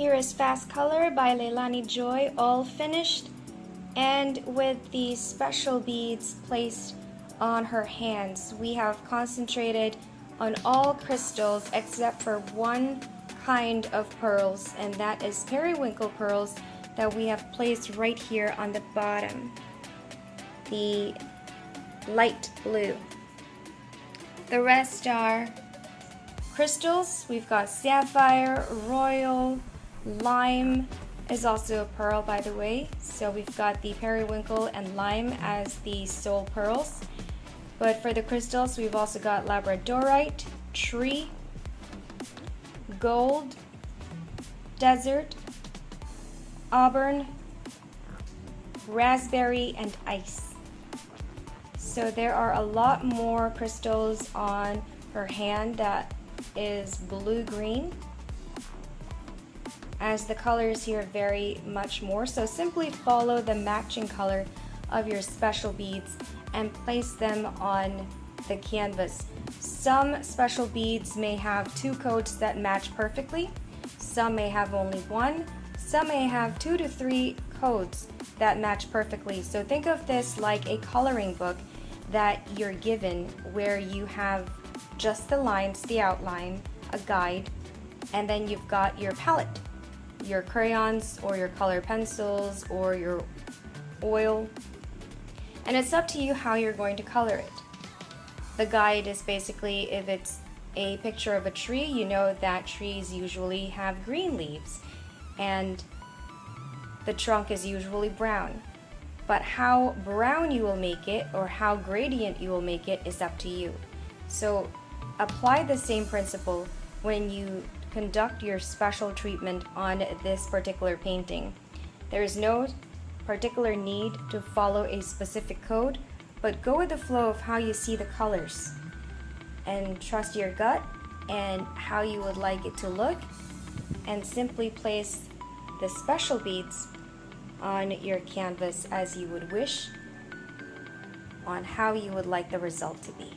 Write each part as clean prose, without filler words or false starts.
Here is Fast Color by Leilani Joy, all finished, and with the special beads placed on her hands. We have concentrated on all crystals except for one kind of pearls, and that is periwinkle pearls that we have placed right here on the bottom, the light blue. The rest are crystals. We've got sapphire, royal, lime is also a pearl, by the way. So we've got the periwinkle and lime as the soul pearls. But for the crystals, we've also got labradorite, tree, gold, desert, auburn, raspberry, and ice. So there are a lot more crystals on her hand that is blue-green, as the colors here vary much more. So simply follow the matching color of your special beads and place them on the canvas. Some special beads may have 2 codes that match perfectly, some may have only 1, some may have 2 to 3 codes that match perfectly. So think of this like a coloring book that you're given, where you have just the lines, the outline, a guide, and then you've got your palette, your crayons or your color pencils or your oil, and it's up to you how you're going to color it. The guide is basically, if it's a picture of a tree, you know that trees usually have green leaves and the trunk is usually brown. But how brown you will make it or how gradient you will make it is up to you. So apply the same principle when you conduct your special treatment on this particular painting. There is no particular need to follow a specific code, but go with the flow of how you see the colors and trust your gut and how you would like it to look, and simply place the special beads on your canvas as you would wish, on how you would like the result to be.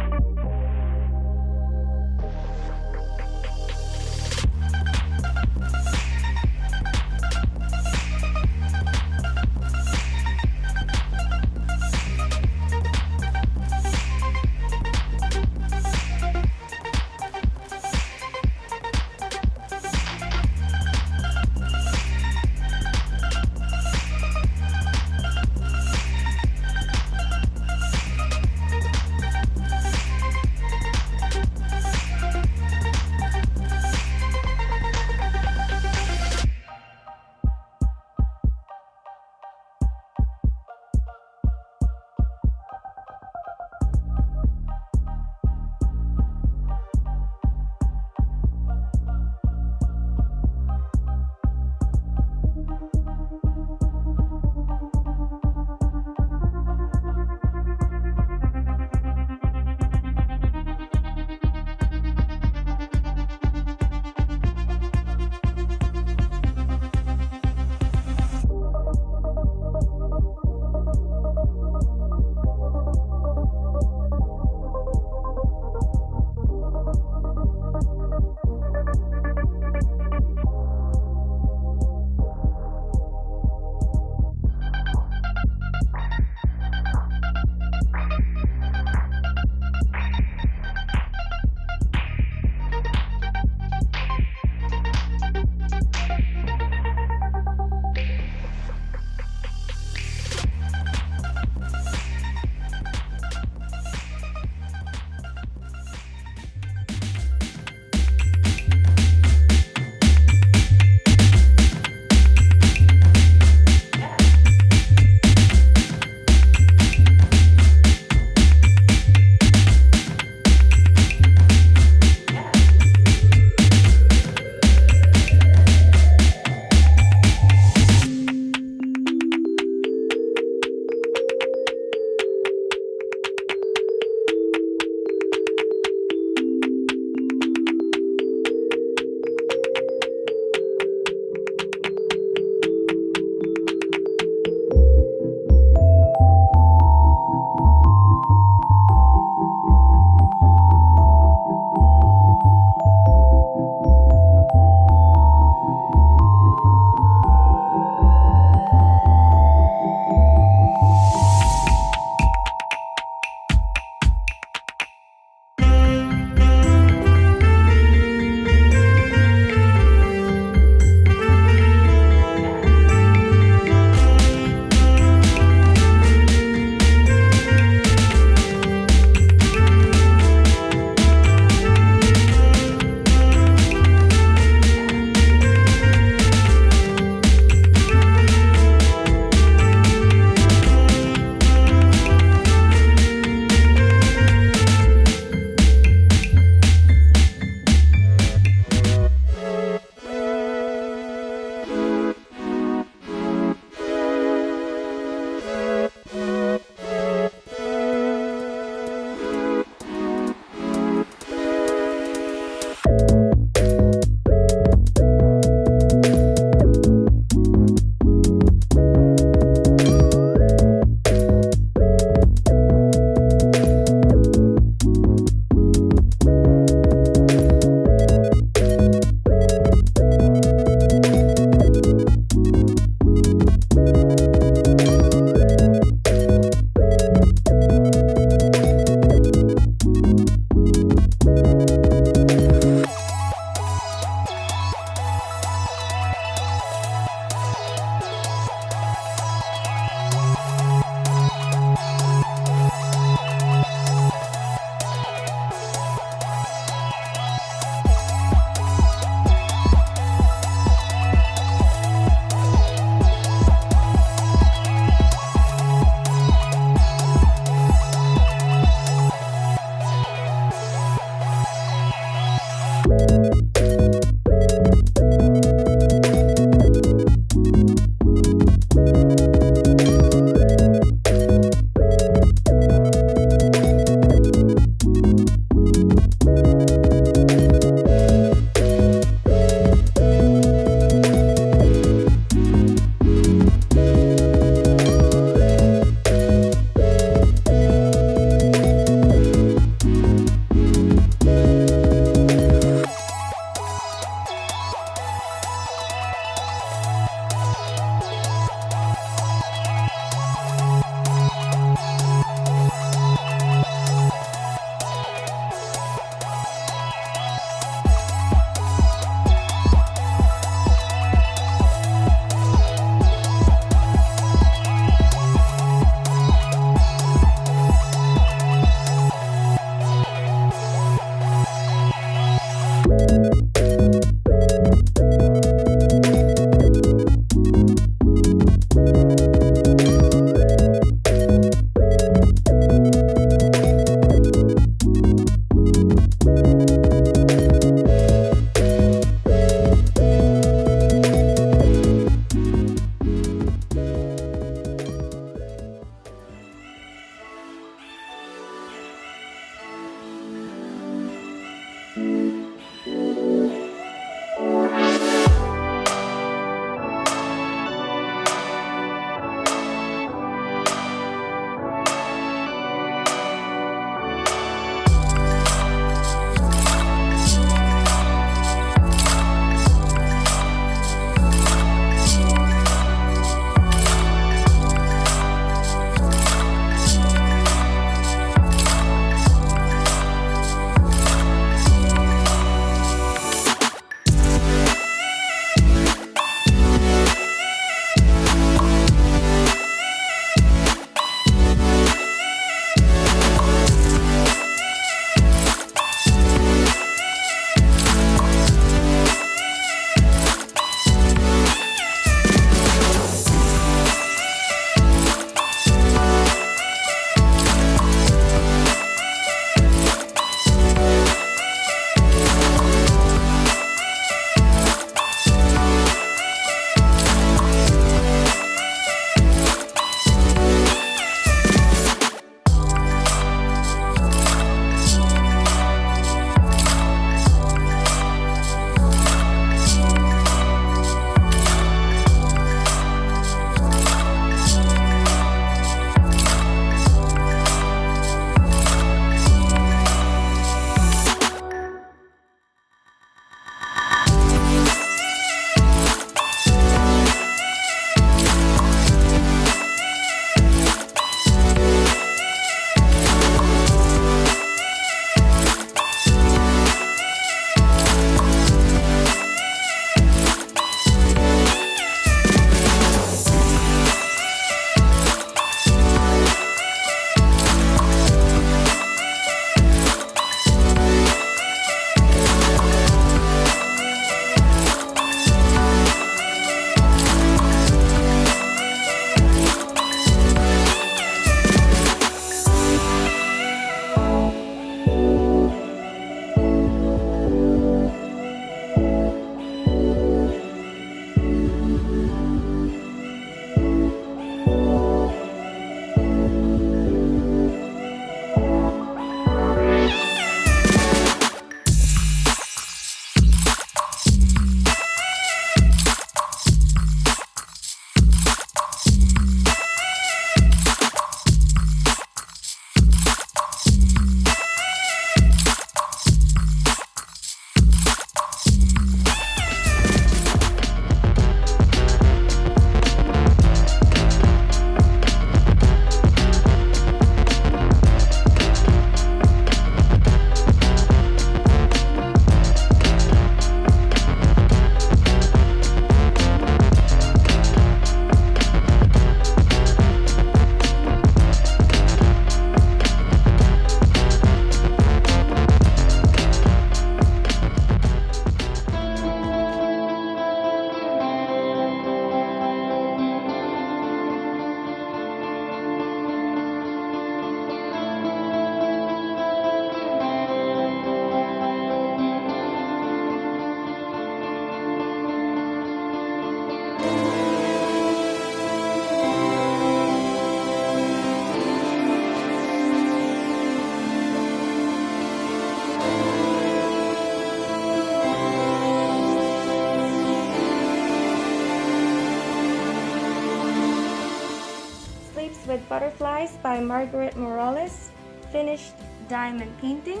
Sleeps with Butterflies by Margaret Morales, finished diamond painting,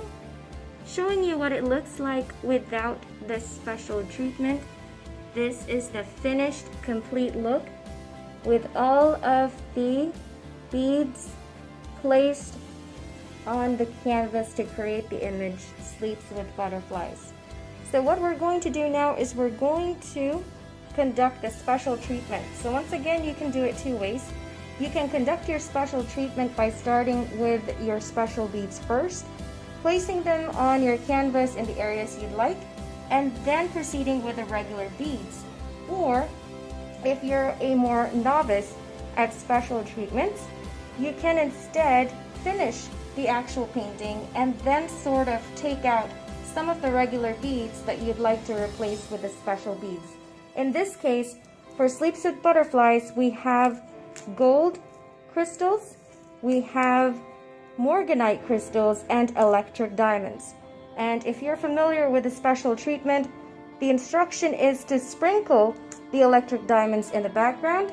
showing you what it looks like without the special treatment. This is the finished complete look with all of the beads placed on the canvas to create the image Sleeps with Butterflies. So what we're going to do now is we're going to conduct the special treatment. So once again, you can do it two ways. You can conduct your special treatment by starting with your special beads first, placing them on your canvas in the areas you'd like, and then proceeding with the regular beads. Or if you're a more novice at special treatments, you can instead finish the actual painting and then sort of take out some of the regular beads that you'd like to replace with the special beads. In this case, for Sleeps with Butterflies, we have gold crystals, we have morganite crystals, and electric diamonds. And if you're familiar with the special treatment, the instruction is to sprinkle the electric diamonds in the background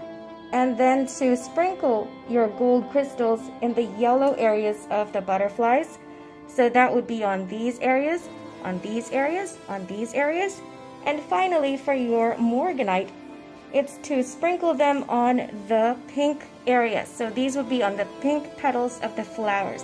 and then to sprinkle your gold crystals in the yellow areas of the butterflies. So that would be on these areas, on these areas, on these areas. And finally, for your morganite, it's to sprinkle them on the pink areas. So these would be on the pink petals of the flowers.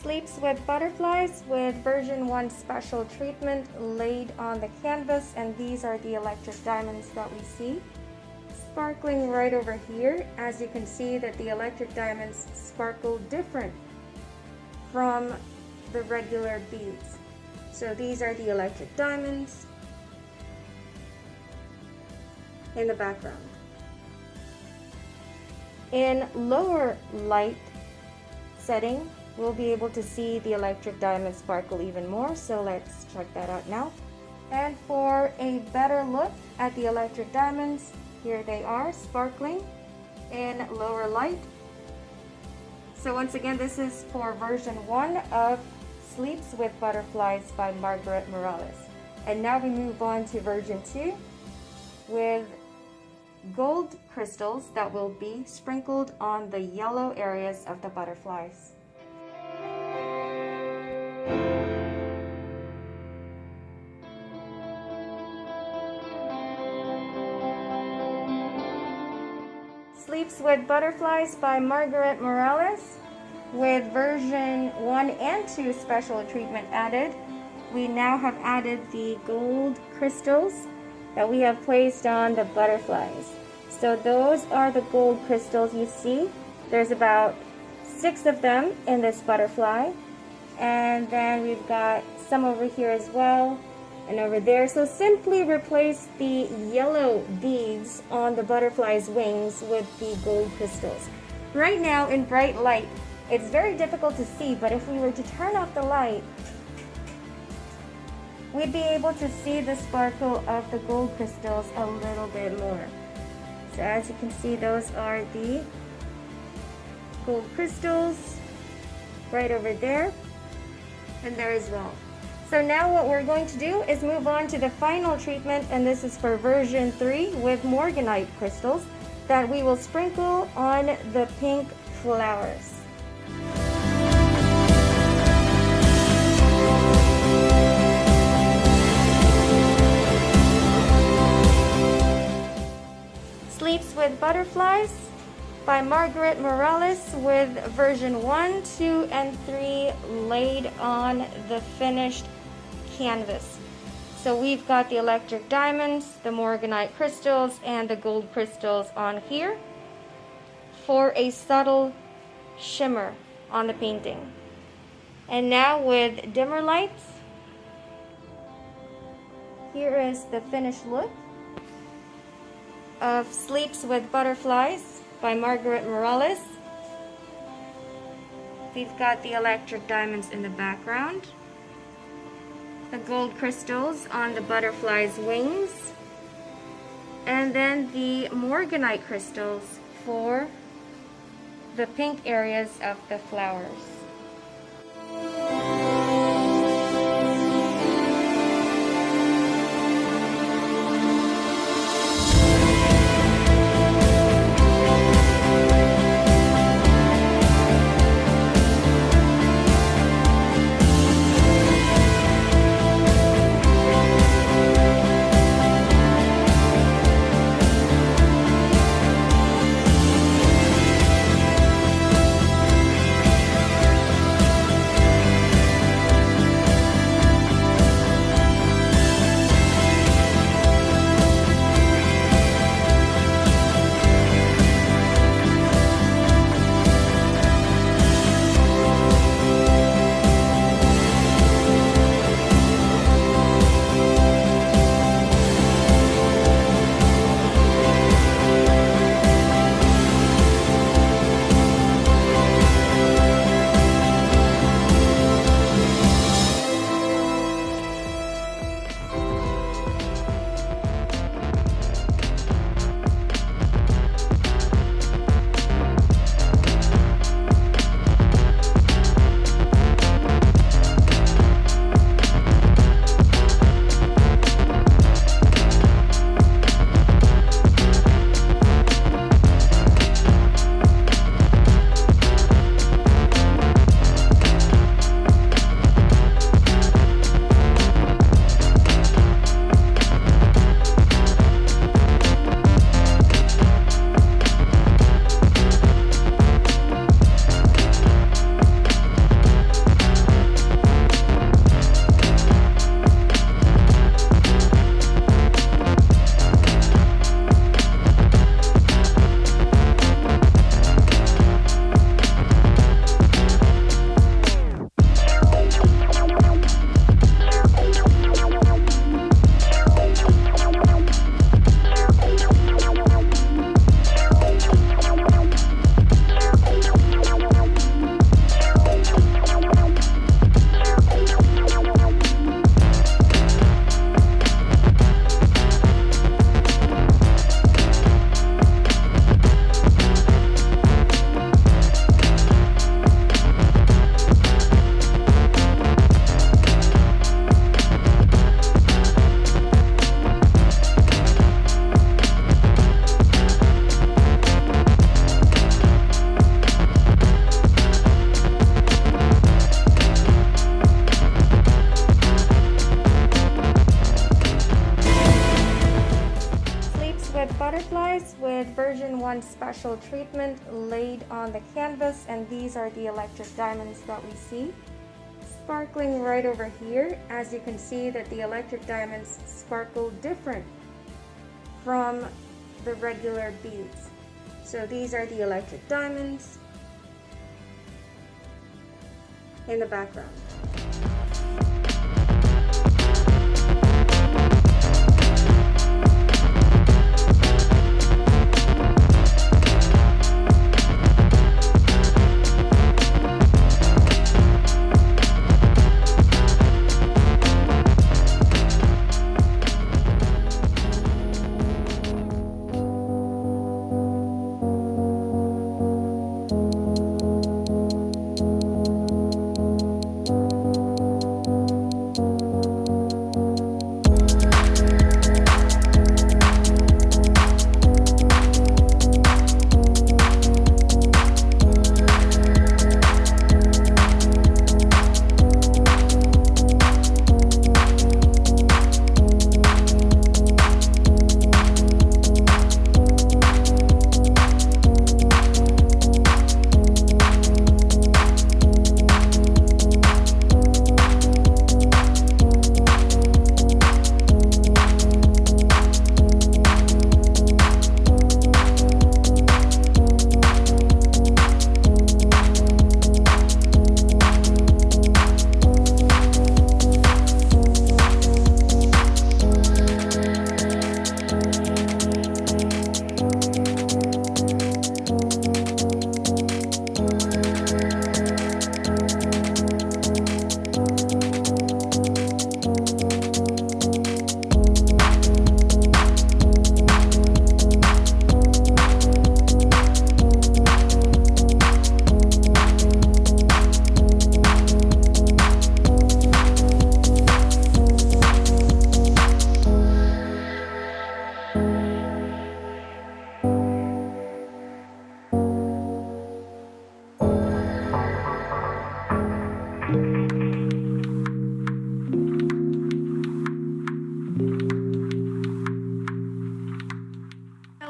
Sleeps with Butterflies with version 1 special treatment laid on the canvas, and these are the electric diamonds that we see sparkling right over here. As you can see that the electric diamonds sparkle different from the regular beads. So these are the electric diamonds in the background. In lower light setting, we'll be able to see the electric diamonds sparkle even more, so let's check that out now. And for a better look at the electric diamonds, here they are sparkling in lower light. So once again, this is for version 1 of Sleeps with Butterflies by Margaret Morales. And now we move on to version 2 with gold crystals that will be sprinkled on the yellow areas of the butterflies. Sleeps with Butterflies by Margaret Morales with version 1 and 2 special treatment added. We now have added the gold crystals that we have placed on the butterflies. So those are the gold crystals you see. There's about 6 of them in this butterfly. And then we've got some over here as well and over there. So simply replace the yellow beads on the butterfly's wings with the gold crystals. Right now in bright light, it's very difficult to see, but if we were to turn off the light, we'd be able to see the sparkle of the gold crystals a little bit more. So as you can see, those are the gold crystals right over there and there as well. So now what we're going to do is move on to the final treatment, and this is for version 3 with morganite crystals that we will sprinkle on the pink flowers. Sleeps with Butterflies by Margaret Morales with version 1, 2, and 3 laid on the finished canvas. So we've got the electric diamonds, the morganite crystals, and the gold crystals on here for a subtle shimmer on the painting. And now with dimmer lights, here is the finished look of Sleeps with Butterflies by Margaret Morales. We've got the electric diamonds in the background, the gold crystals on the butterfly's wings, and then the morganite crystals for the pink areas of the flowers. with version 1 special treatment laid on the canvas, and these are the electric diamonds that we see sparkling right over here. As you can see that the electric diamonds sparkle different from the regular beads. So these are the electric diamonds in the background.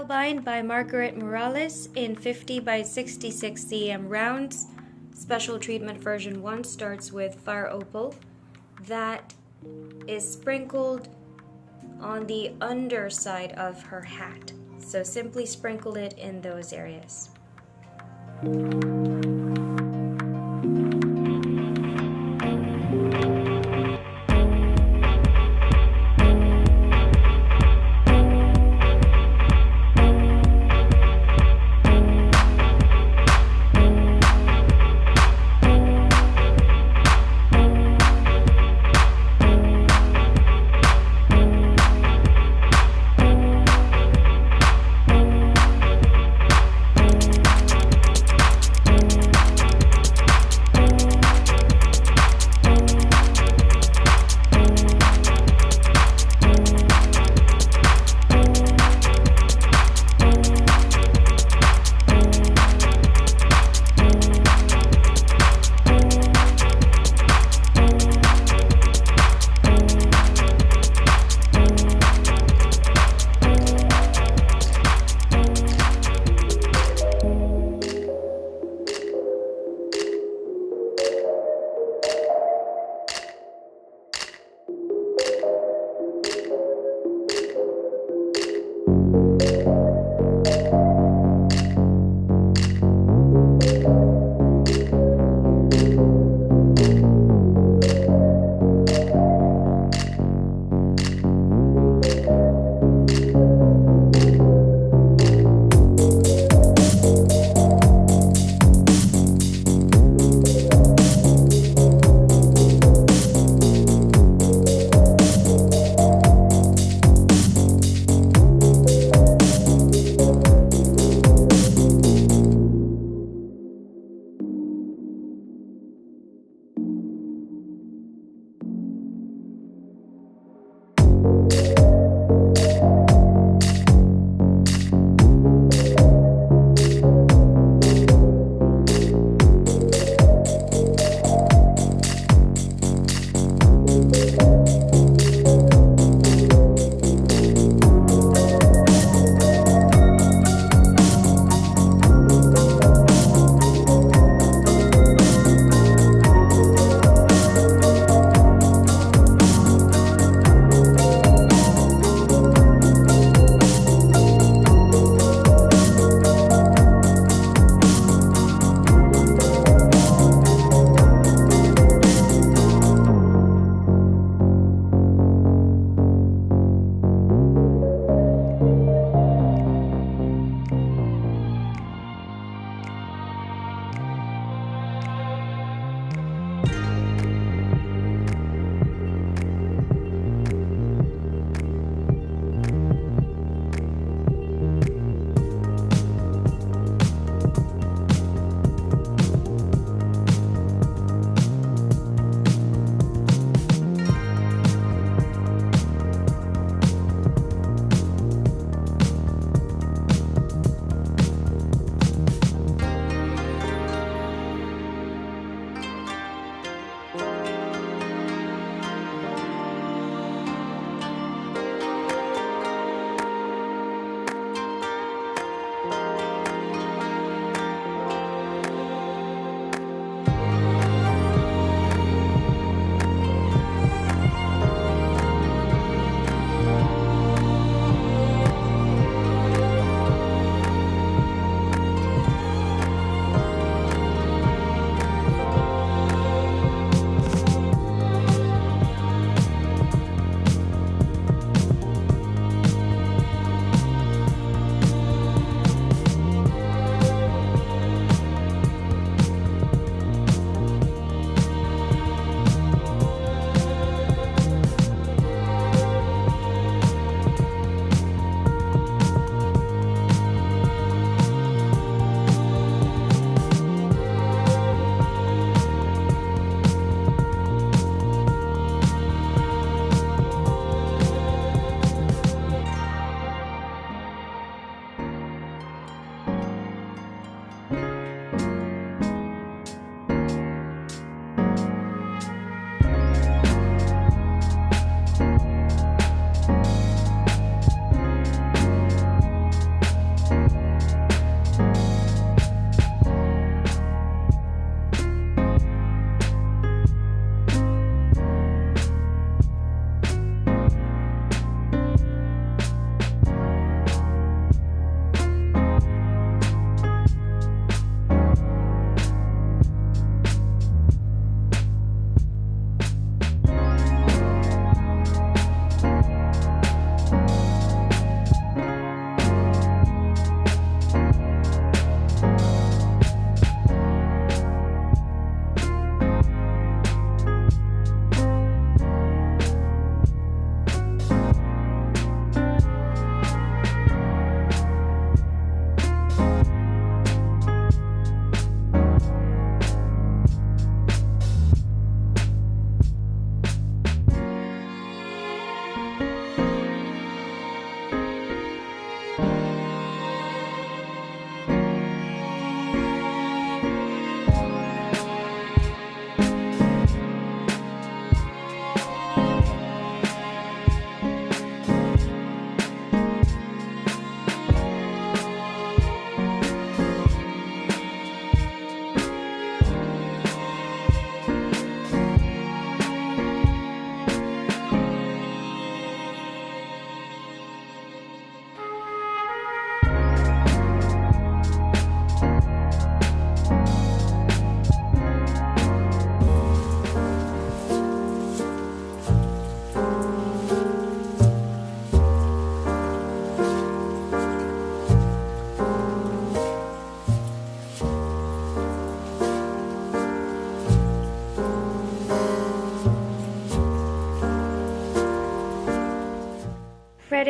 Spellbind by Margaret Morales in 50 by 66 cm rounds. Special treatment version 1 starts with fire opal that is sprinkled on the underside of her hat. So simply sprinkle it in those areas.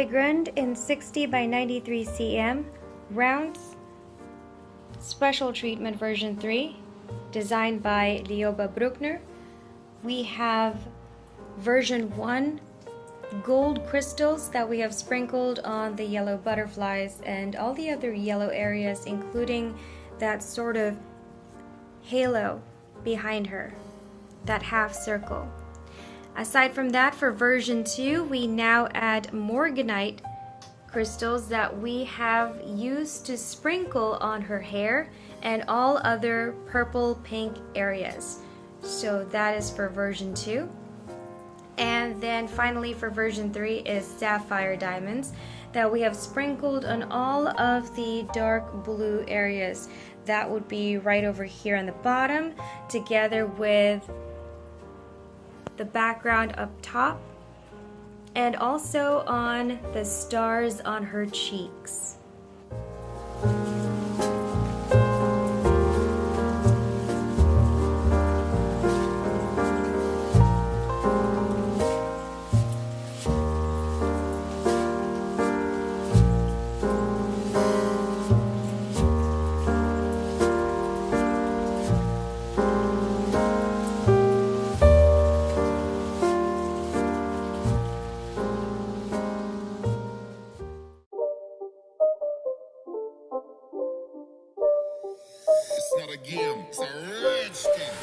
Grund in 60 by 93 cm rounds, special treatment version 3, designed by Lioba Bruckner. We have version 1 gold crystals that we have sprinkled on the yellow butterflies and all the other yellow areas, including that sort of halo behind her, that half circle. Aside from that, for version 2, we now add morganite crystals that we have used to sprinkle on her hair and all other purple pink areas. So that is for version 2. And then finally for version 3 is sapphire diamonds that we have sprinkled on all of the dark blue areas. That would be right over here on the bottom, together with the background up top, and also on the stars on her cheeks. It's not a game, it's a rich thing.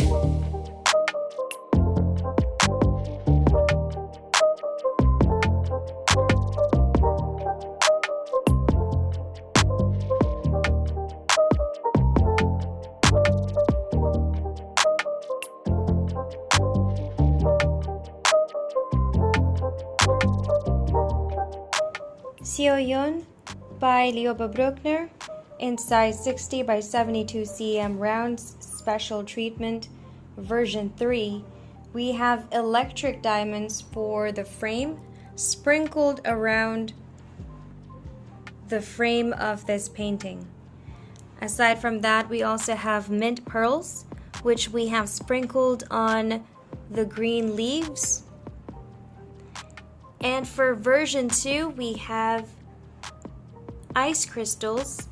Seoyeon by Lioba Bruckner in size 60 by 72 cm rounds, special treatment version 3. We have electric diamonds for the frame sprinkled around the frame of this painting. Aside from that, we also have mint pearls, which we have sprinkled on the green leaves. And for version 2, we have ice crystals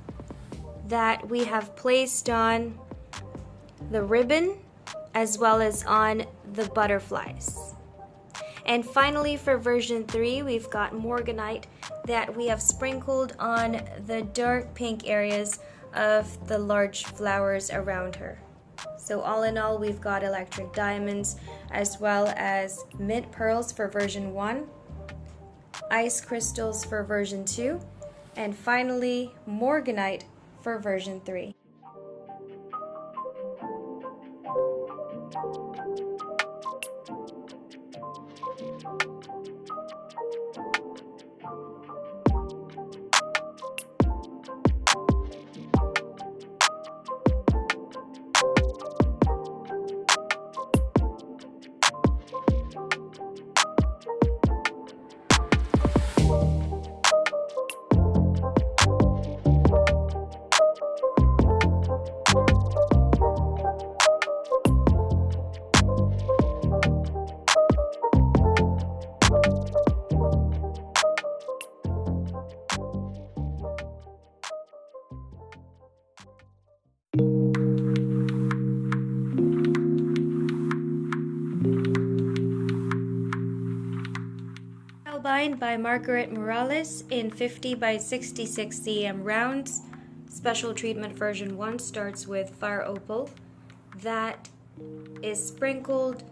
that we have placed on the ribbon as well as on the butterflies. And finally, for version 3, we've got morganite that we have sprinkled on the dark pink areas of the large flowers around her. So all in all, we've got electric diamonds as well as mint pearls for version 1, ice crystals for version 2, and finally morganite for version 3. Spellbind by Margaret Morales in 50 by 66 cm rounds. Special treatment version 1 starts with fire opal that is sprinkled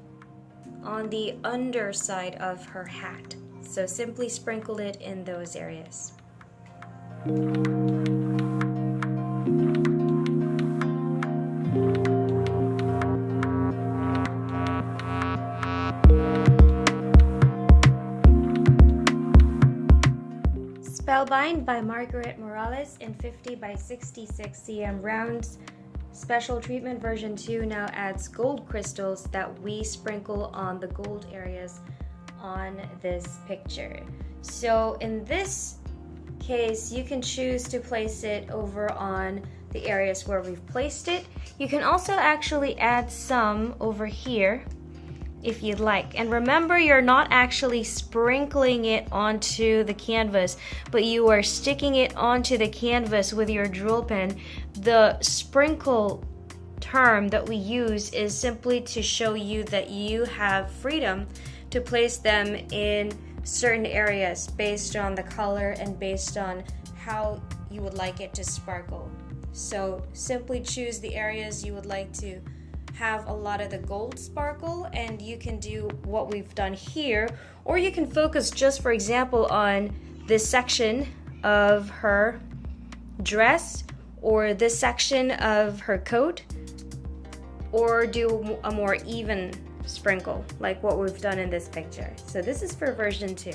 on the underside of her hat. So simply sprinkle it in those areas. Spellbind by Margaret Morales in 50 by 66 cm rounds. Special treatment version 2 now adds gold crystals that we sprinkle on the gold areas on this picture. So in this case, you can choose to place it over on the areas where we've placed it. You can also actually add some over here if you'd like. And remember, you're not actually sprinkling it onto the canvas, but you are sticking it onto the canvas with your drill pen. The sprinkle term that we use is simply to show you that you have freedom to place them in certain areas based on the color and based on how you would like it to sparkle. So simply choose the areas you would like to have a lot of the gold sparkle, and you can do what we've done here, or you can focus just, for example, on this section of her dress or this section of her coat, or do a more even sprinkle like what we've done in this picture. So this is for version 2.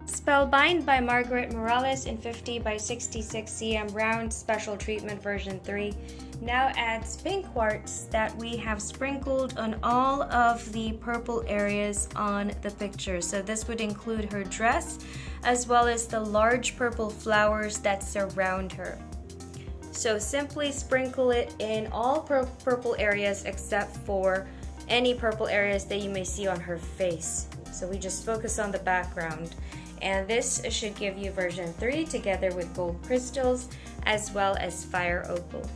Spellbind by Margaret Morales in 50 by 66 cm round, special treatment version 3. Now adds pink quartz that we have sprinkled on all of the purple areas on the picture. So this would include her dress as well as the large purple flowers that surround her. So simply sprinkle it in all purple areas except for any purple areas that you may see on her face. So we just focus on the background. And this should give you version 3 together with gold crystals as well as fire opal.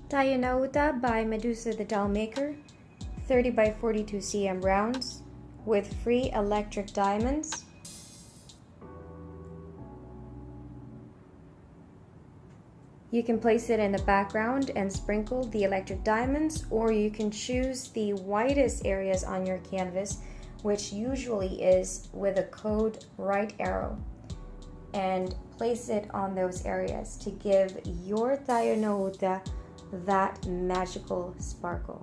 TANYA by Medusa the Doll Maker, 30 by 42 cm rounds with free electric diamonds. You can place it in the background and sprinkle the electric diamonds, or you can choose the widest areas on your canvas, which usually is with a code right arrow, and place it on those areas to give your TANYA that magical sparkle.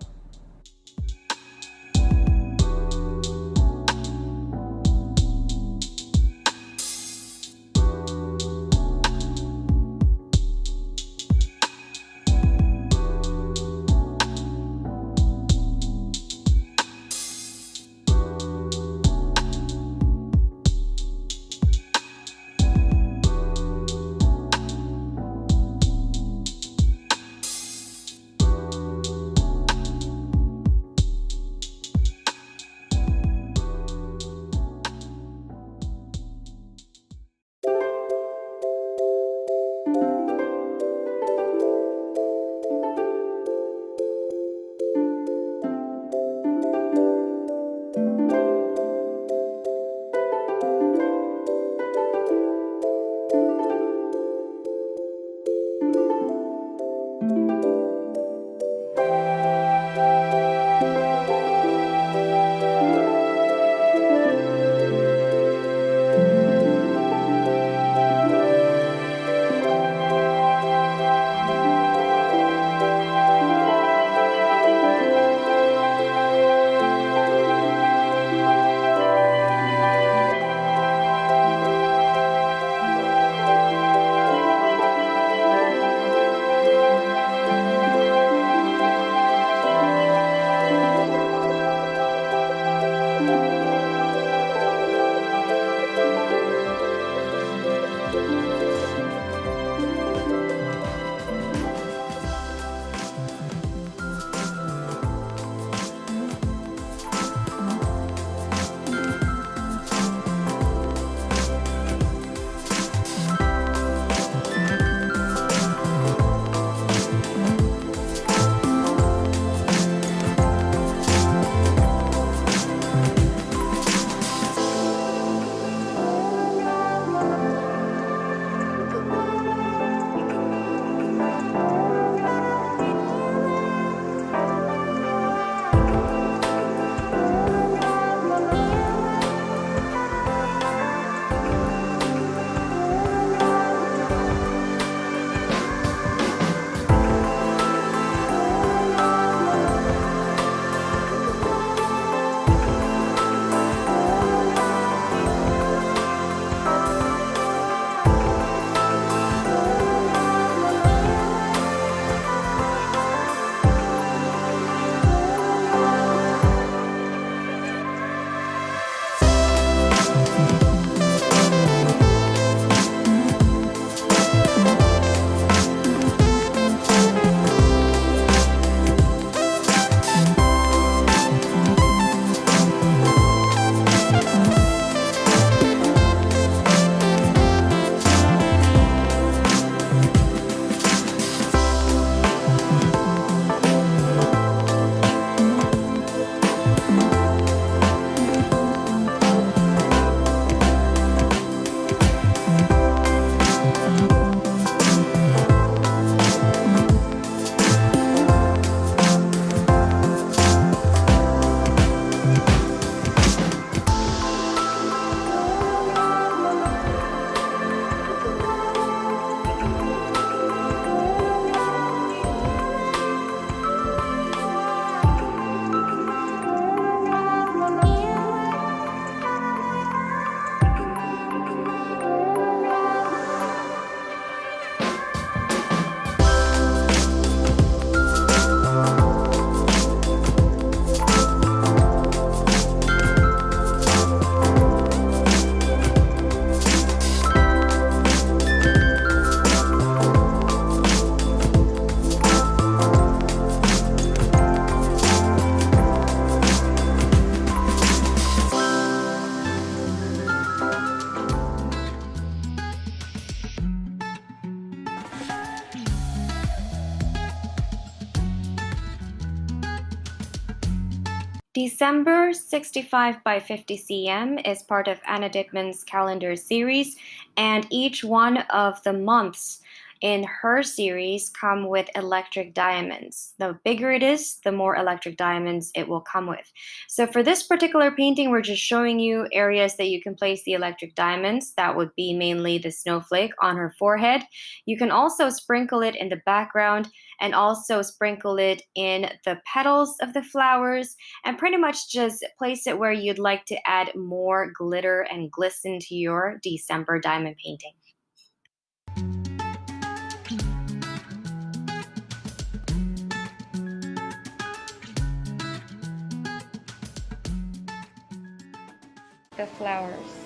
December 65 by 50 cm is part of Anna Dickman's calendar series, and each one of the months in her series come with electric diamonds. The bigger it is, the more electric diamonds it will come with. So for this particular painting, we're just showing you areas that you can place the electric diamonds. That would be mainly the snowflake on her forehead. You can also sprinkle it in the background and also sprinkle it in the petals of the flowers, and pretty much just place it where you'd like to add more glitter and glisten to your December diamond painting. The flowers.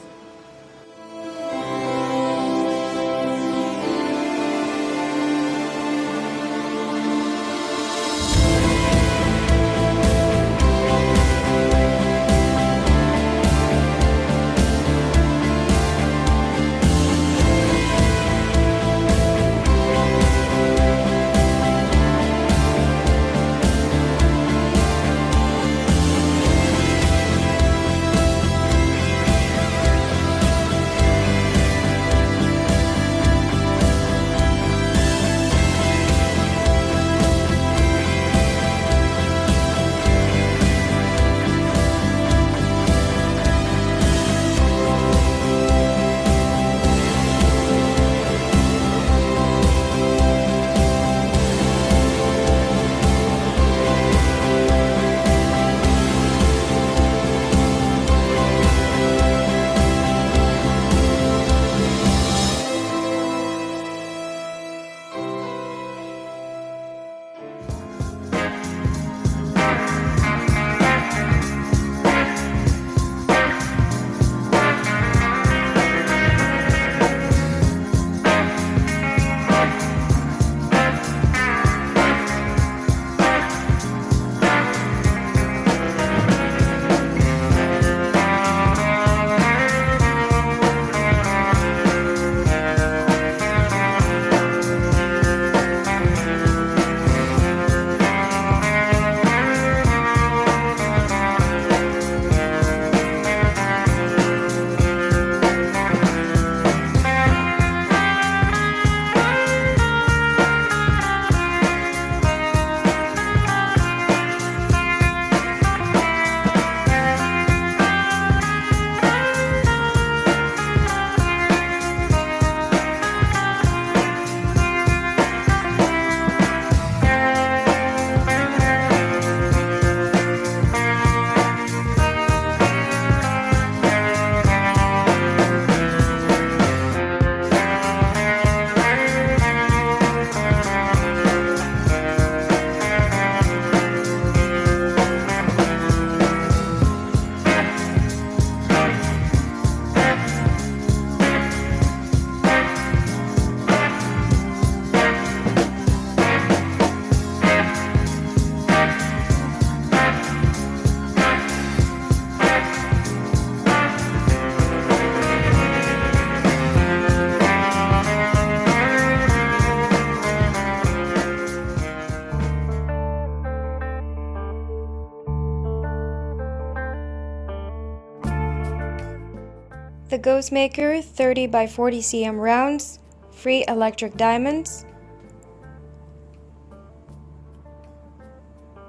The Ghostmaker 30 by 40 cm rounds, free electric diamonds.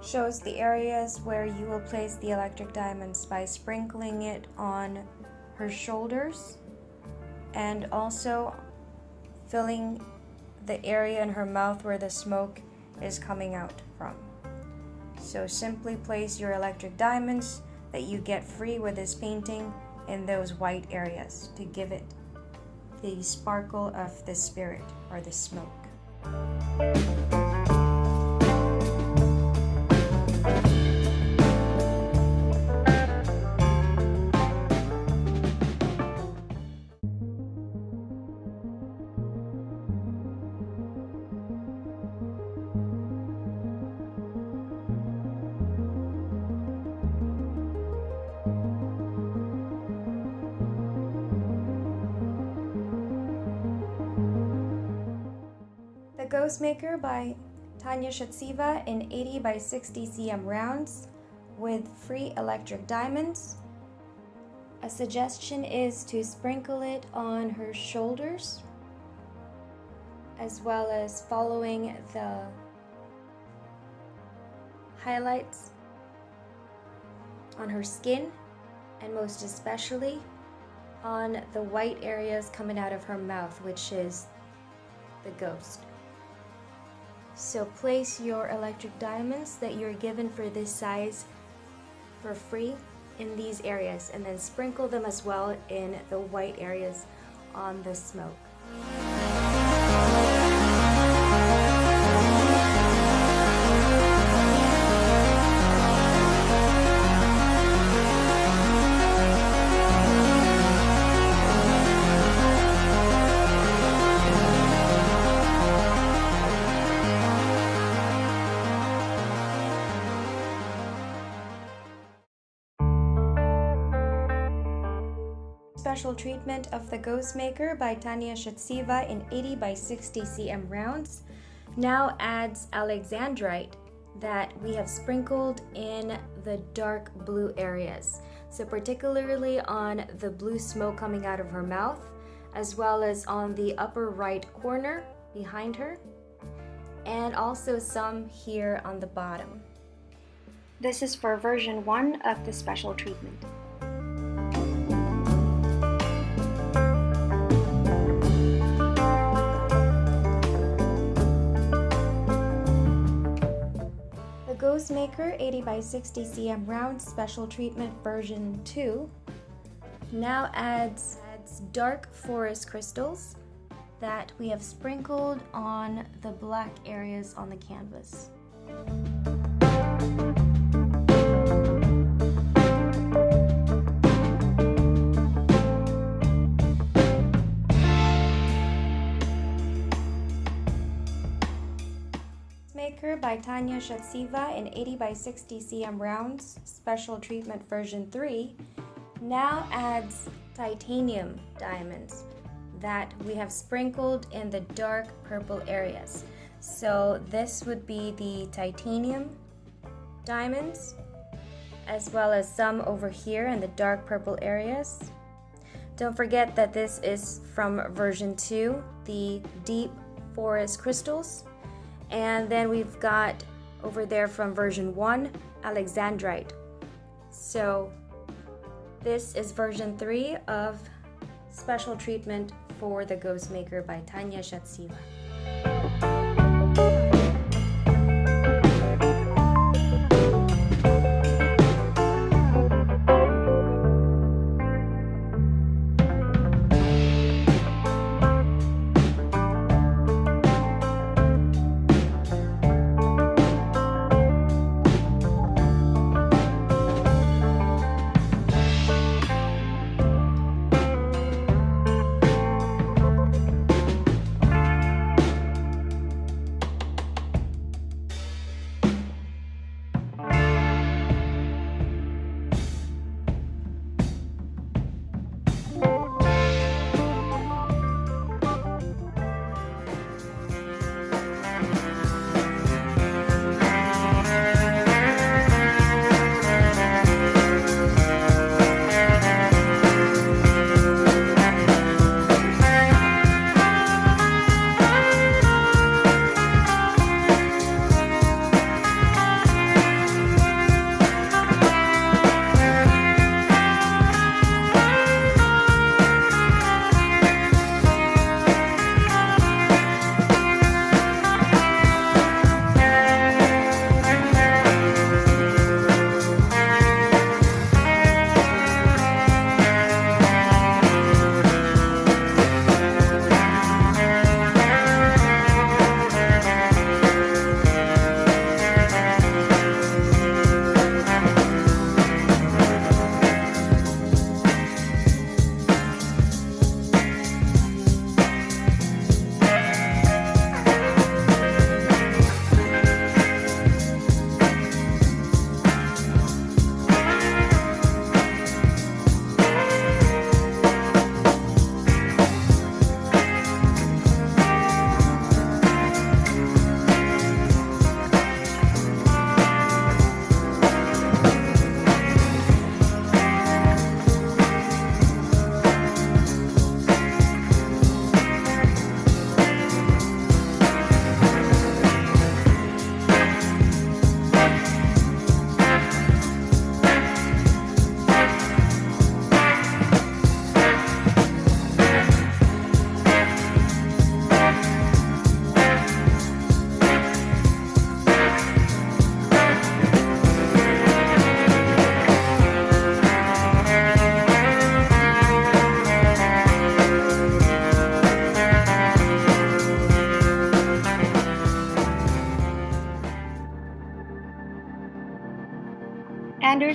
Shows the areas where you will place the electric diamonds by sprinkling it on her shoulders and also filling the area in her mouth where the smoke is coming out from. So simply place your electric diamonds that you get free with this painting in those white areas to give it the sparkle of the spirit or the smoke. Ghostmaker by Tanya in 80 by 60 cm rounds, with free electric diamonds. A suggestion is to sprinkle it on her shoulders, as well as following the highlights on her skin, and most especially on the white areas coming out of her mouth, which is the ghost. So place your electric diamonds that you're given for this size for free in these areas, and then sprinkle them as well in the white areas on the smoke. Special treatment of the Ghostmaker by Tanya Shatsiva in 80 by 60 cm rounds now adds alexandrite that we have sprinkled in the dark blue areas. So particularly on the blue smoke coming out of her mouth, as well as on the upper right corner behind her, and also some here on the bottom. This is for version 1 of the special treatment. Ghostmaker 80 by 60 cm round special treatment version 2 now adds dark forest crystals that we have sprinkled on the black areas on the canvas. By Tanya Shatsiva in 80 by 60 cm rounds special treatment version 3 now adds titanium diamonds that we have sprinkled in the dark purple areas. So this would be the titanium diamonds, as well as some over here in the dark purple areas. Don't forget that this is from version 2, the deep forest crystals. And then we've got over there from version 1, alexandrite. So this is version 3 of special treatment for the Ghostmaker by Tanya Shatsiva.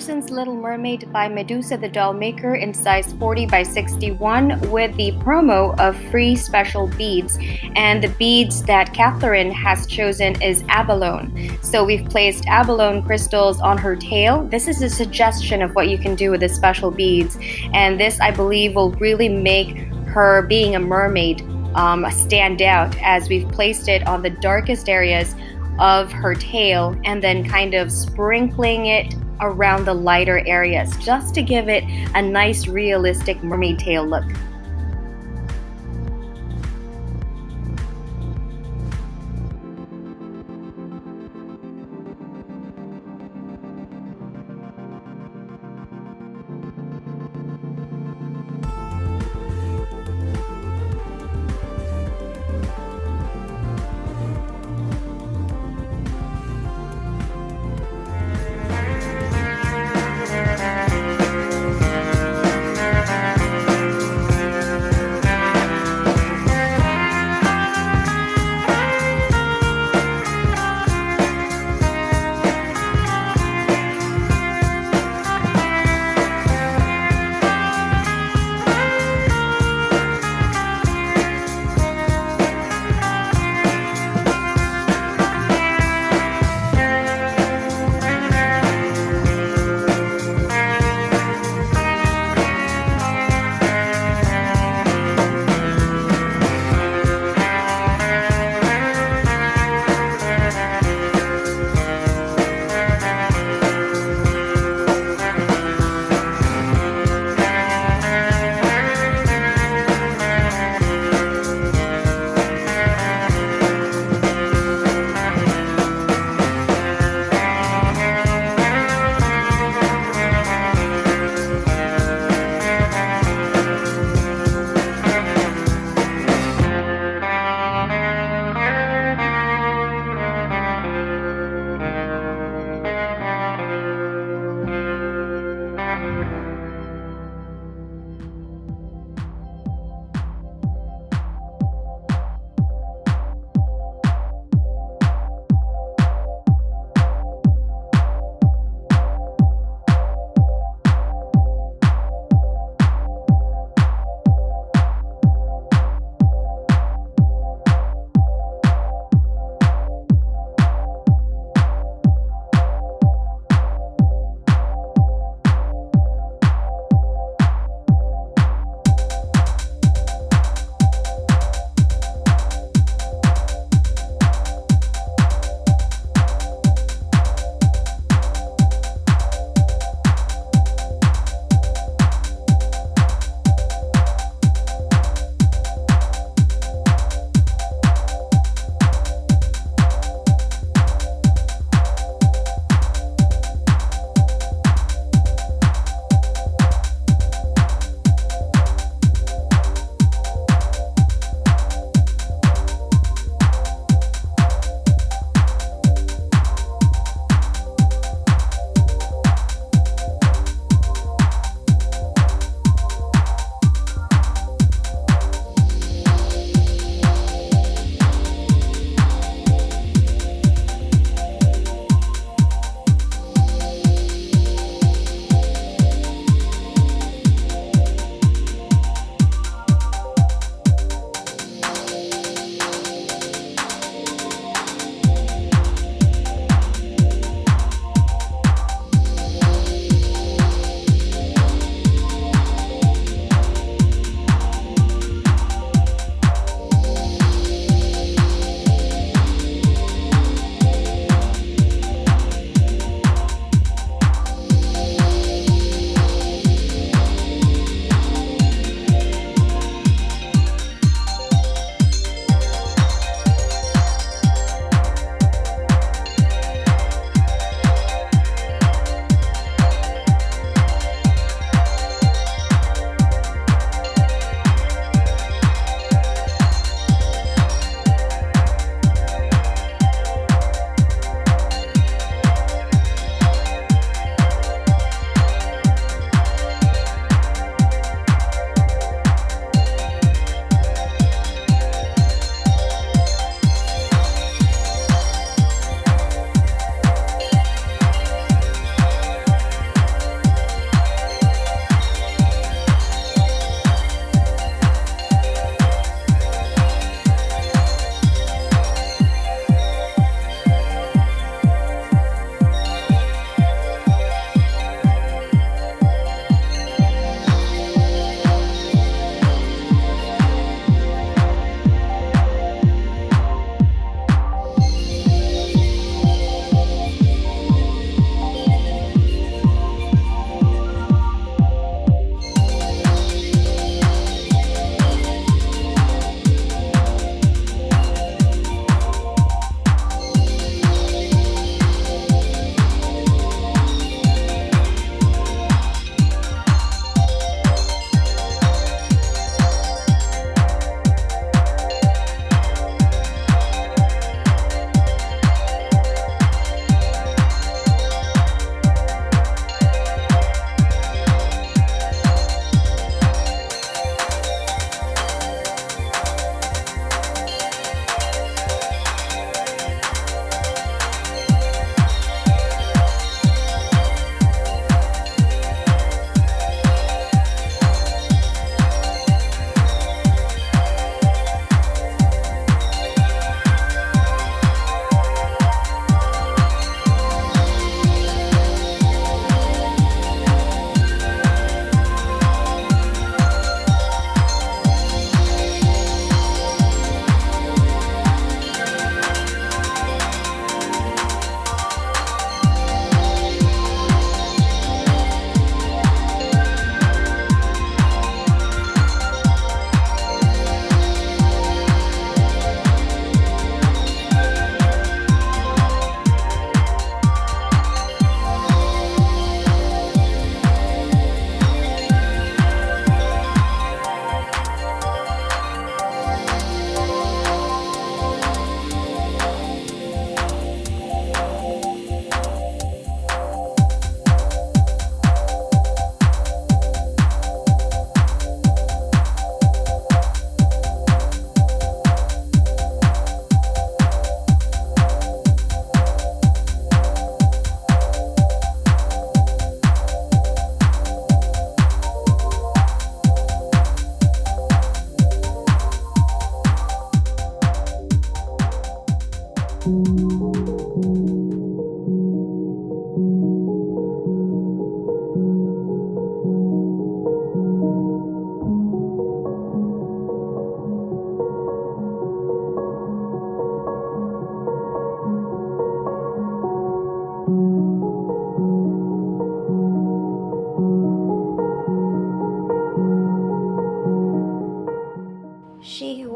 Emerson's Little Mermaid by Medusa the Doll Maker in size 40 by 61 with the promo of free special beads. And the beads that JACLYN has chosen is abalone. So we've placed abalone crystals on her tail. This is a suggestion of what you can do with the special beads. And this, I believe, will really make her being a mermaid stand out, as we've placed it on the darkest areas of her tail and then kind of sprinkling it around the lighter areas just to give it a nice realistic mermaid tail look.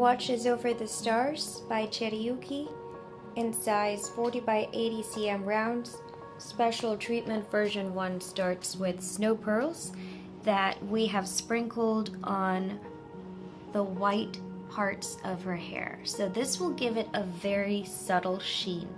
Watches Over the Stars by Cheriyuki in size 40 by 80 cm rounds. Special treatment version 1 starts with snow pearls that we have sprinkled on the white parts of her hair. So this will give it a very subtle sheen.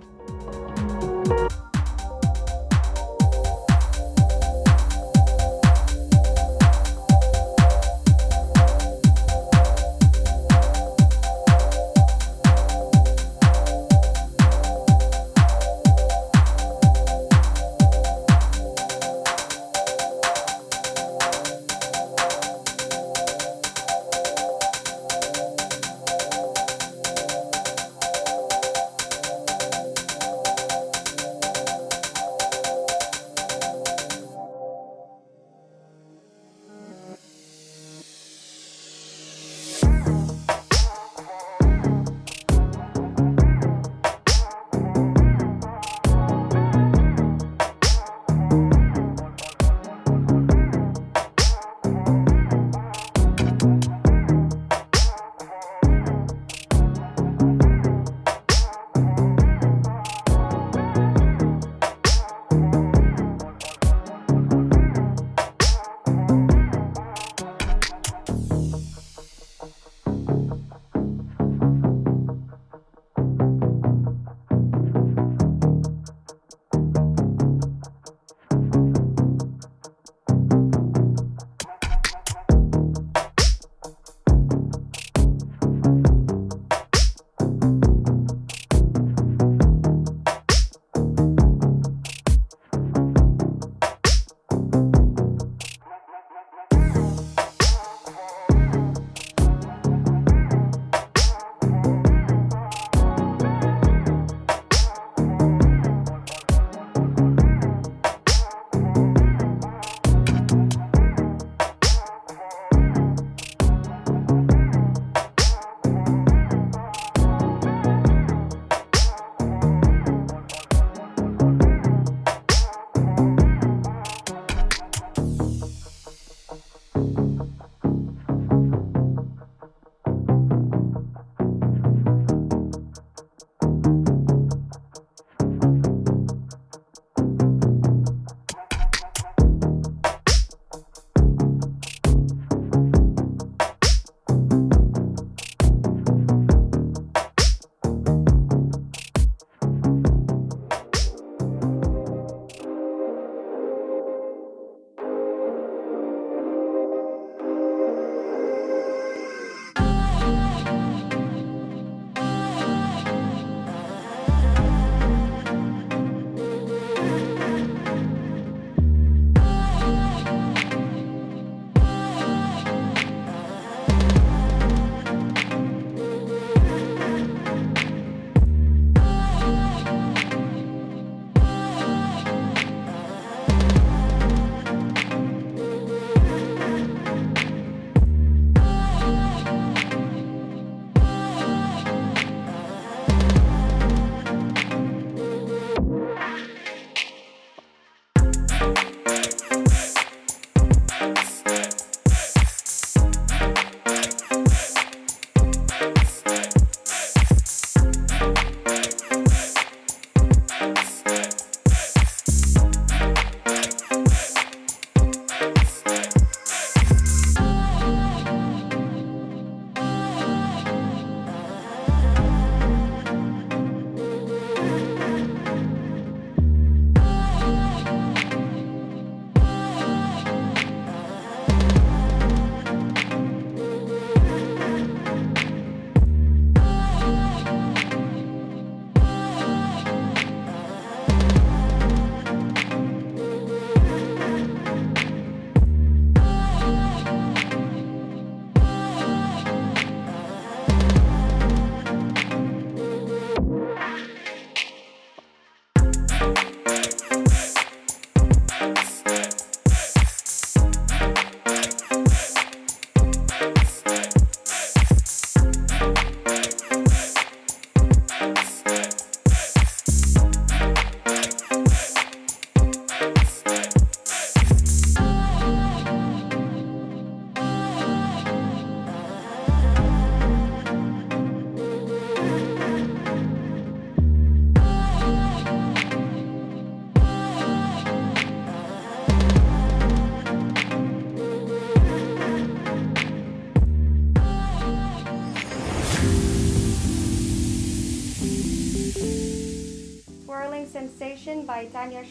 Sensation by Tanya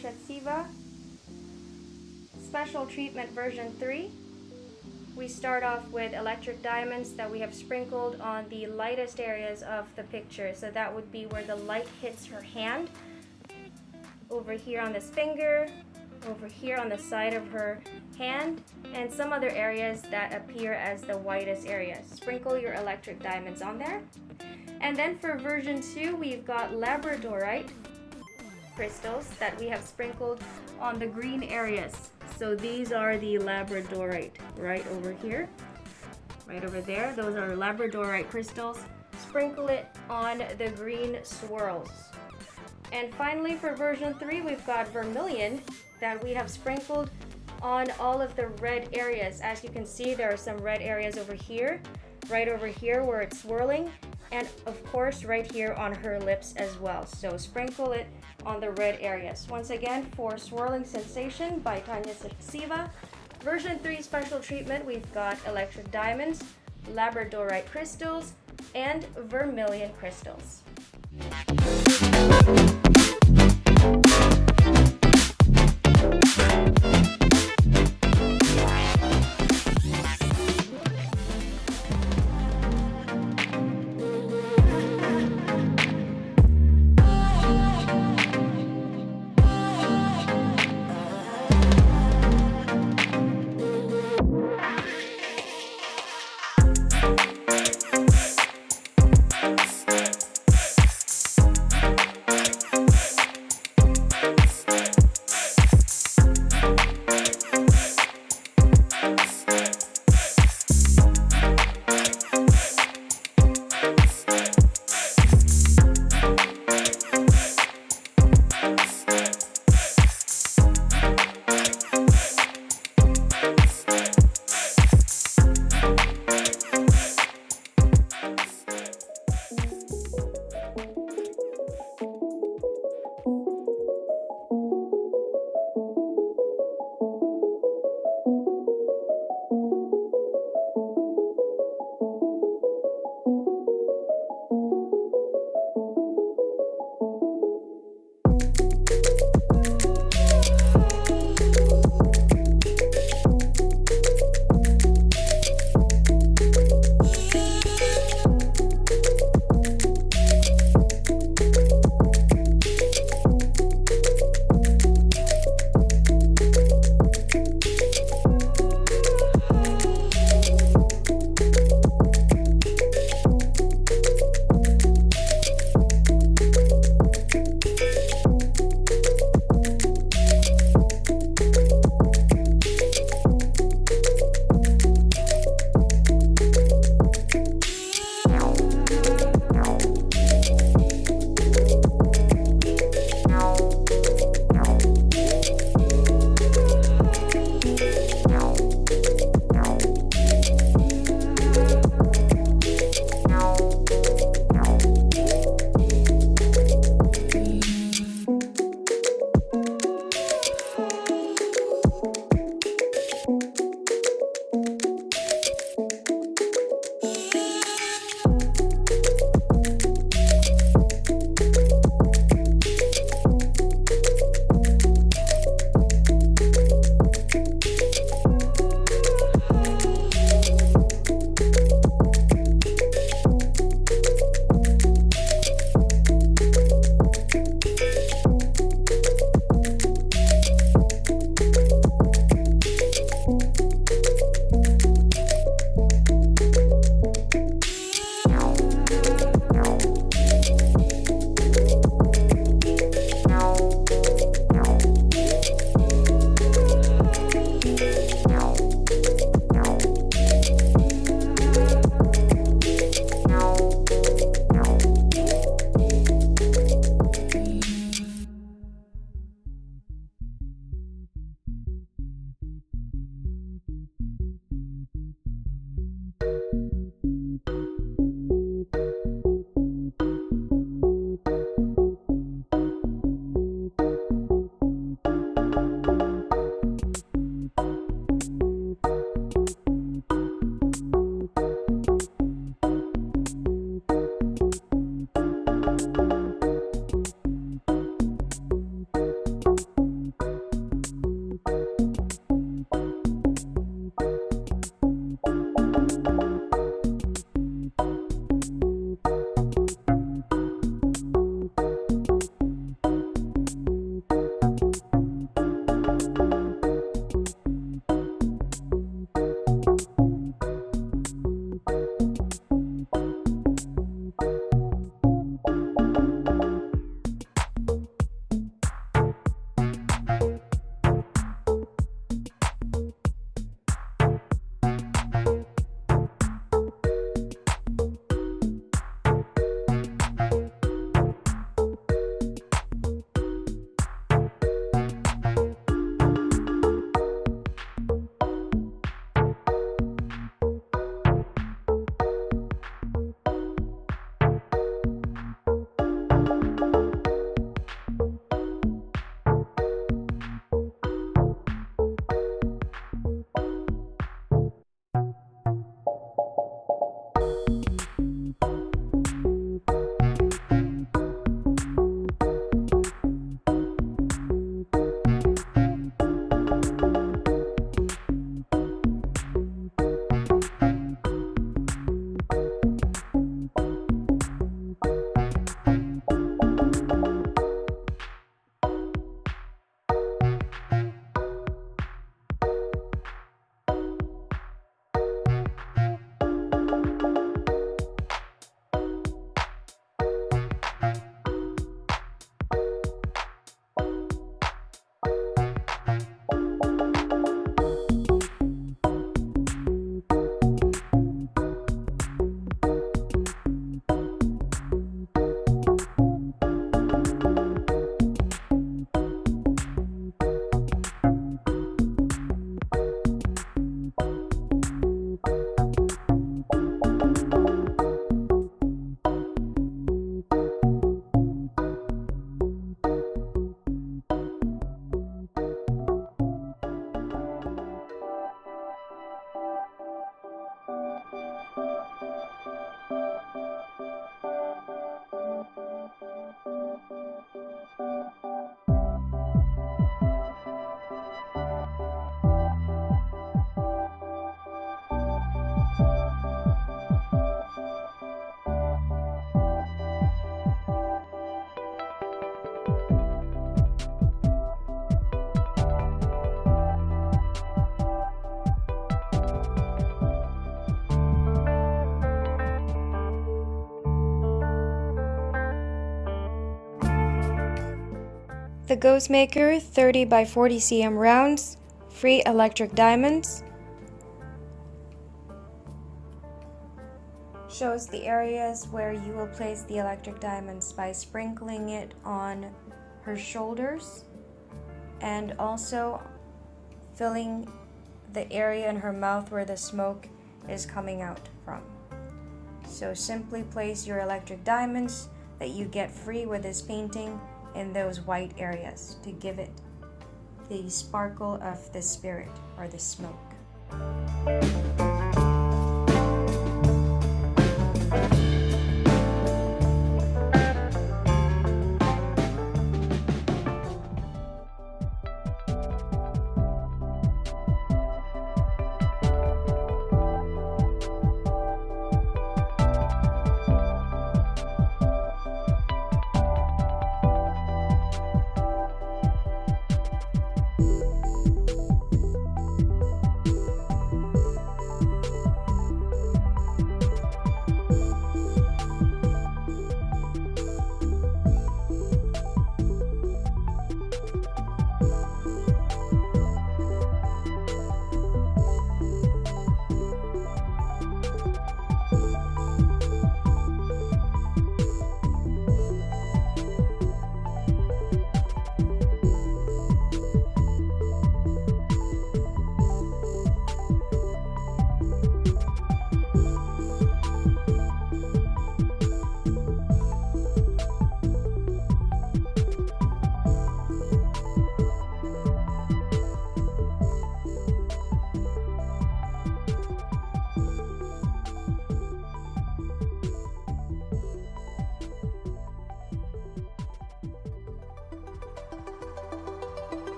Special Treatment version 3. We start off with electric diamonds that we have sprinkled on the lightest areas of the picture. So that would be where the light hits her hand, over here on this finger, over here on the side of her hand, and some other areas that appear as the whitest areas. Sprinkle your electric diamonds on there. And then for version 2, we've got labradorite crystals that we have sprinkled on the green areas. So these are the labradorite right over here, right over there. Those are labradorite crystals. Sprinkle it on the green swirls. And finally for version 3, we've got vermilion that we have sprinkled on all of the red areas. As you can see, there are some red areas over here, right over here where it's swirling, and of course right here on her lips as well. So sprinkle it on the red areas. Once again, for Swirling Sensation by Tanya Siva, version 3 special treatment, we've got electric diamonds, labradorite crystals, and vermilion crystals. GHOSTMAKER 30 by 40 cm rounds, free electric diamonds. Shows the areas where you will place the electric diamonds by sprinkling it on her shoulders and also filling the area in her mouth where the smoke is coming out from. So simply place your electric diamonds that you get free with this painting in those white areas to give it the sparkle of the spirit or the smoke.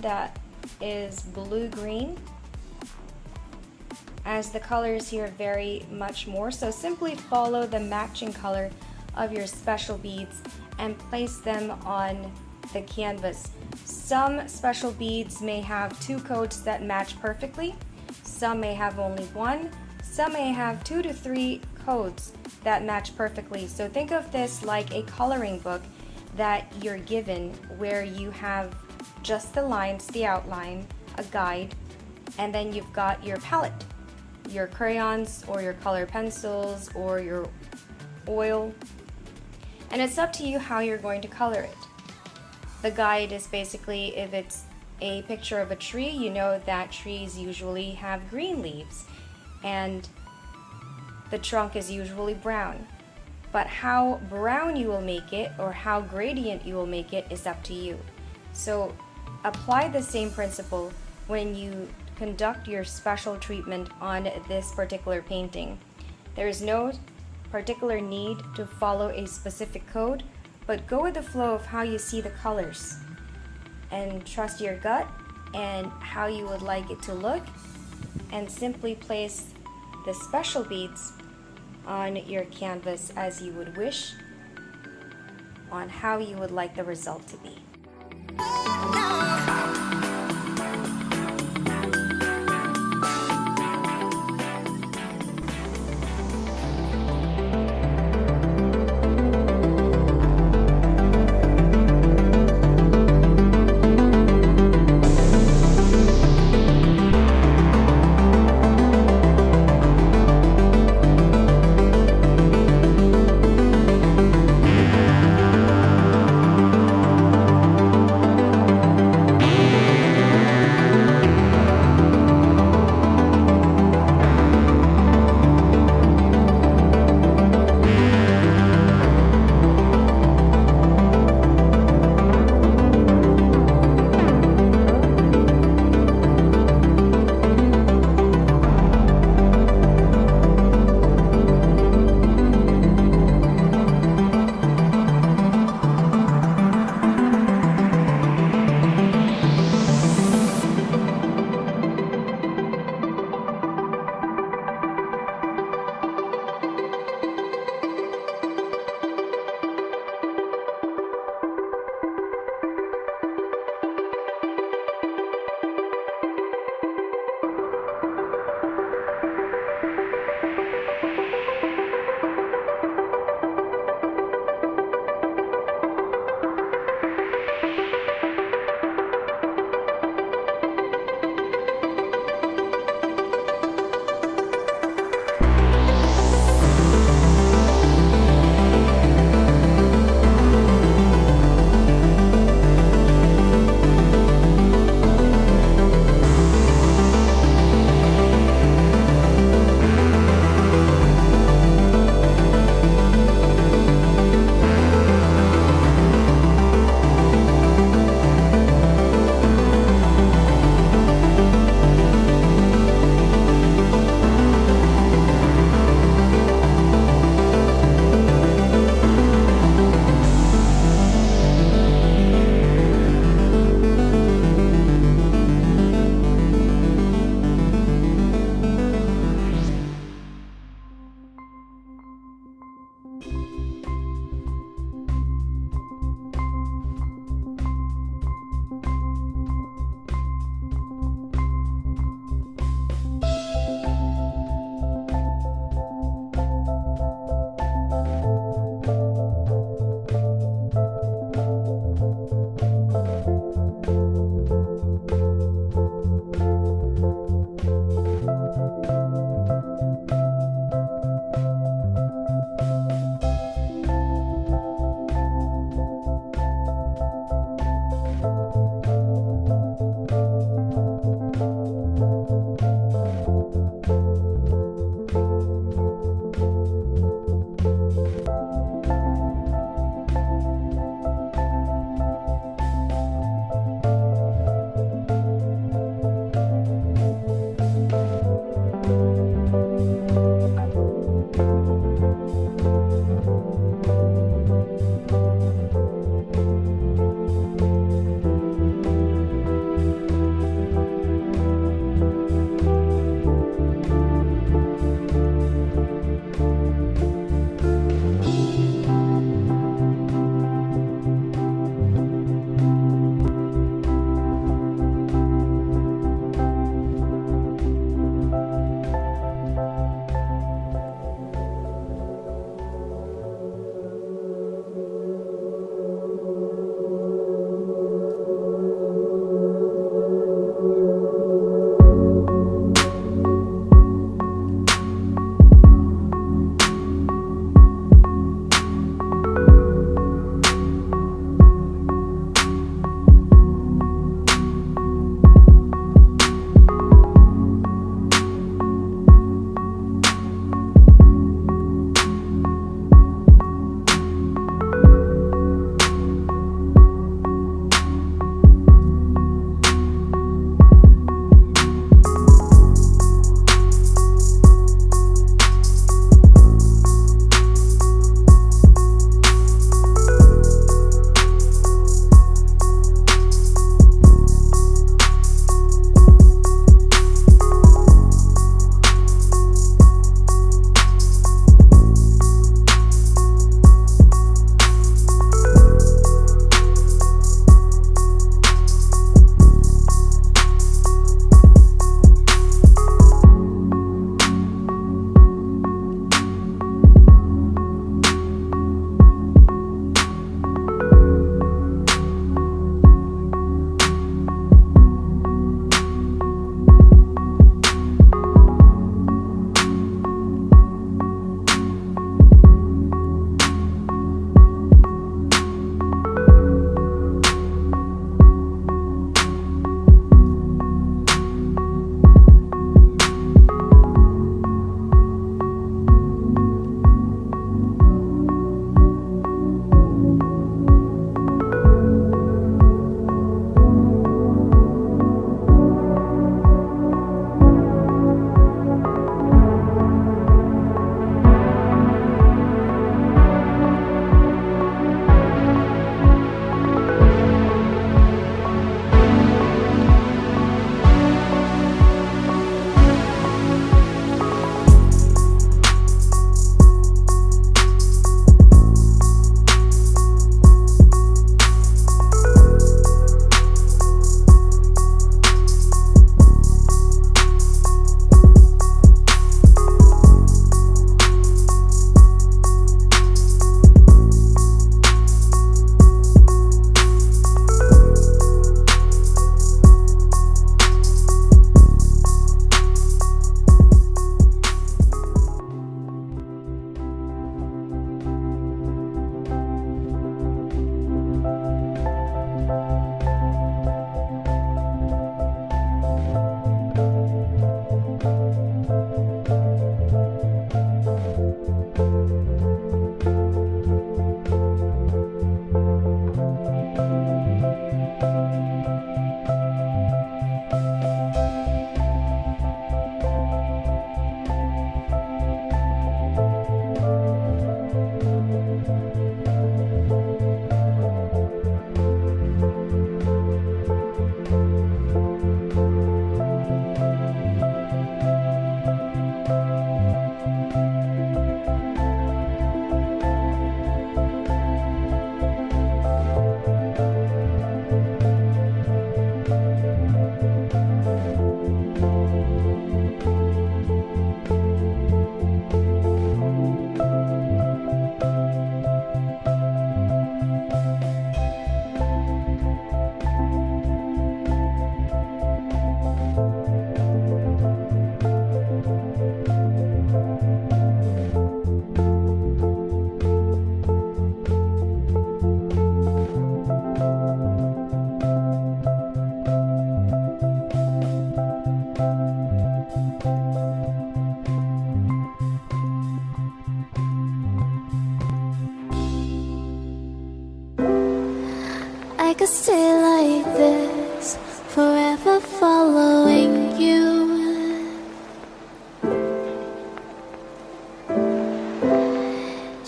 That is blue-green, as the colors here vary much more, so simply follow the matching color of your special beads and place them on the canvas. Some special beads may have 2 coats that match perfectly, some may have only 1, some may have 2 to 3 coats that match perfectly. So think of this like a coloring book that you're given, where you have just the lines, the outline, a guide, and then you've got your palette, your crayons or your color pencils or your oil, and it's up to you how you're going to color it. The guide is basically, if it's a picture of a tree, you know that trees usually have green leaves and the trunk is usually brown. But how brown you will make it or how gradient you will make it is up to you. So apply the same principle when you conduct your special treatment on this particular painting. There is no particular need to follow a specific code, but go with the flow of how you see the colors and trust your gut and how you would like it to look, and simply place the special beads on your canvas as you would wish, on how you would like the result to be.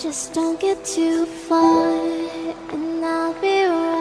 Just don't get too far, and I'll be right